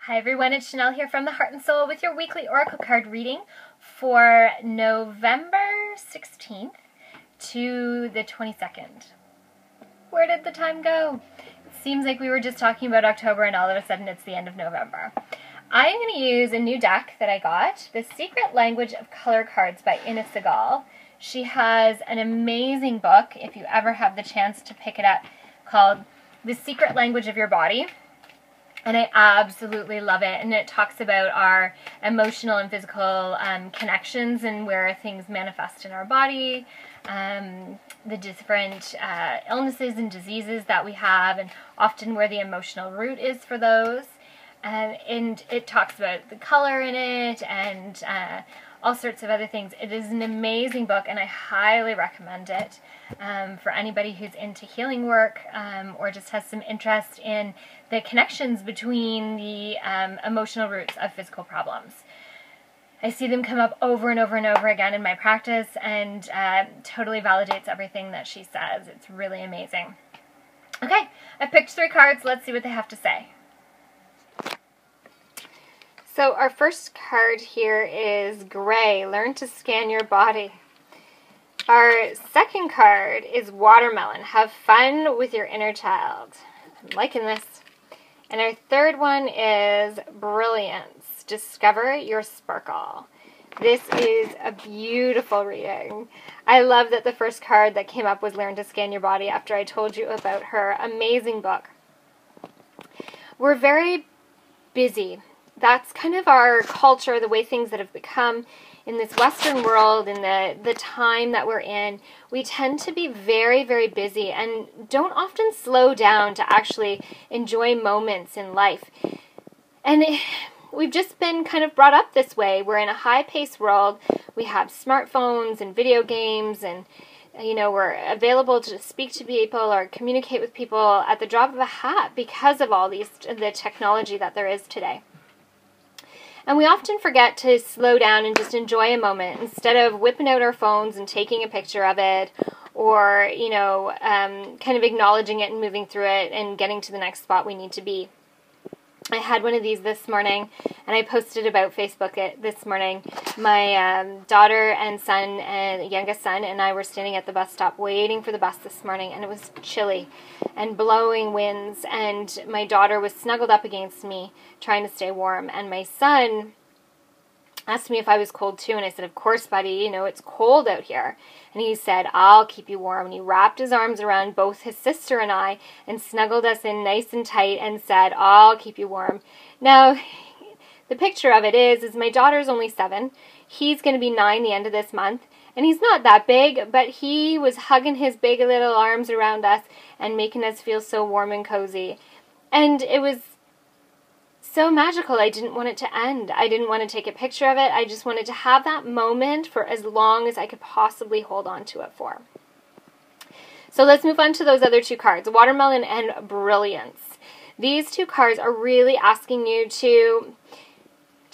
Hi everyone, it's Chanel here from the Heart and Soul with your weekly Oracle card reading for November 16th to the 22nd. Where did the time go? It seems like we were just talking about October and all of a sudden it's the end of November. I'm going to use a new deck that I got, The Secret Language of Color Cards by Ina Segal. She has an amazing book, if you ever have the chance to pick it up, called The Secret Language of Your Body. And I absolutely love it. And it talks about our emotional and physical connections and where things manifest in our body, the different illnesses and diseases that we have, and often where the emotional root is for those. And it talks about the color in it and all sorts of other things. It is an amazing book, and I highly recommend it for anybody who's into healing work or just has some interest in the connections between the emotional roots of physical problems. I see them come up over and over and over again in my practice, and totally validates everything that she says. It's really amazing. Okay, I picked 3 cards. Let's see what they have to say. So our first card here is Gray, Learn to Scan Your Body. Our second card is Watermelon, Have Fun with Your Inner Child. I'm liking this. And our third one is Brilliance, Discover Your Sparkle. This is a beautiful reading. I love that the first card that came up was Learn to Scan Your Body after I told you about her amazing book. We're very busy. That's kind of our culture, the way things that have become in this Western world, in the time that we're in. We tend to be very, very busy and don't often slow down to actually enjoy moments in life. And we've just been kind of brought up this way. We're in a high-paced world. We have smartphones and video games, and we're available to speak to people or communicate with people at the drop of a hat because of all the technology that there is today. And we often forget to slow down and just enjoy a moment instead of whipping out our phones and taking a picture of it, or, kind of acknowledging it and moving through it and getting to the next spot we need to be. I had one of these this morning, and I posted about Facebook this morning. My daughter and son, and youngest son, and I were standing at the bus stop waiting for the bus this morning, and it was chilly and blowing winds, and my daughter was snuggled up against me trying to stay warm, and my son asked me if I was cold too, and I said, of course, buddy, it's cold out here. And he said, I'll keep you warm. And he wrapped his arms around both his sister and I and snuggled us in nice and tight and said, I'll keep you warm. Now, the picture of it is my daughter's only 7. He's going to be 9 the end of this month. And he's not that big, but he was hugging his big little arms around us and making us feel so warm and cozy. And it was so magical. I didn't want it to end. I didn't want to take a picture of it. I just wanted to have that moment for as long as I could possibly hold on to it for. So let's move on to those other 2 cards, Watermelon and Brilliance. These 2 cards are really asking you to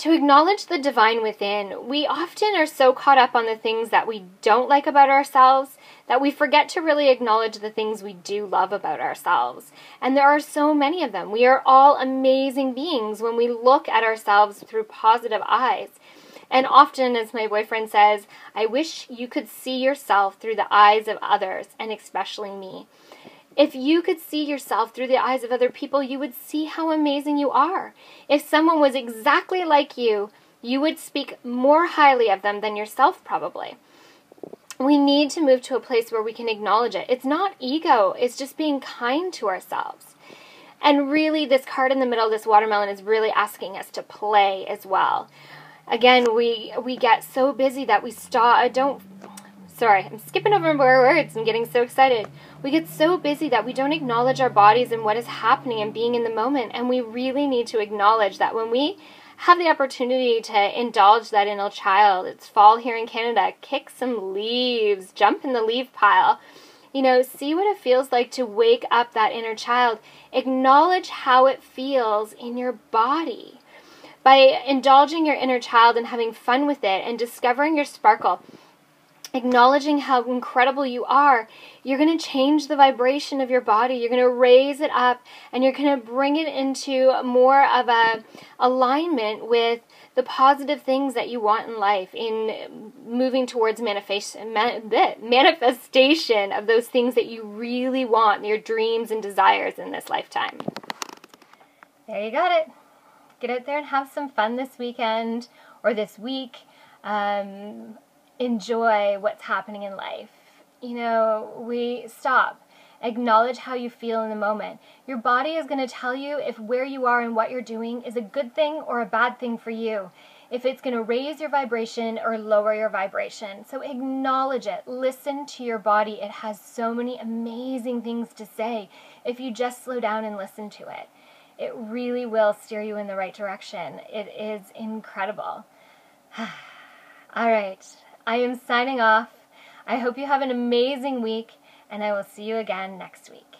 acknowledge the divine within. We often are so caught up on the things that we don't like about ourselves that we forget to really acknowledge the things we do love about ourselves. And there are so many of them. We are all amazing beings when we look at ourselves through positive eyes. And often, as my boyfriend says, I wish you could see yourself through the eyes of others, and especially me. If you could see yourself through the eyes of other people, you would see how amazing you are. If someone was exactly like you, you would speak more highly of them than yourself, probably. We need to move to a place where we can acknowledge it. It's not ego. It's just being kind to ourselves. And really, this card in the middle, this watermelon, is really asking us to play as well. Again, we get so busy that we I'm skipping over more words. I'm getting so excited. We get so busy that we don't acknowledge our bodies and what is happening and being in the moment. And we really need to acknowledge that when we have the opportunity to indulge that inner child, it's fall here in Canada, kick some leaves, jump in the leaf pile, see what it feels like to wake up that inner child. Acknowledge how it feels in your body. By indulging your inner child and having fun with it and discovering your sparkle, acknowledging how incredible you are, you're going to change the vibration of your body. You're going to raise it up, and you're going to bring it into more of a alignment with the positive things that you want in life, in moving towards manifestation of those things that you really want, your dreams and desires in this lifetime. There you got it. Get out there and have some fun this weekend or this week. Enjoy what's happening in life. You know, we stop. Acknowledge how you feel in the moment. Your body is going to tell you if where you are and what you're doing is a good thing or a bad thing for you. If it's going to raise your vibration or lower your vibration. So acknowledge it. Listen to your body. It has so many amazing things to say if you just slow down and listen to it. It really will steer you in the right direction. It is incredible. All right. I am signing off. I hope you have an amazing week, and I will see you again next week.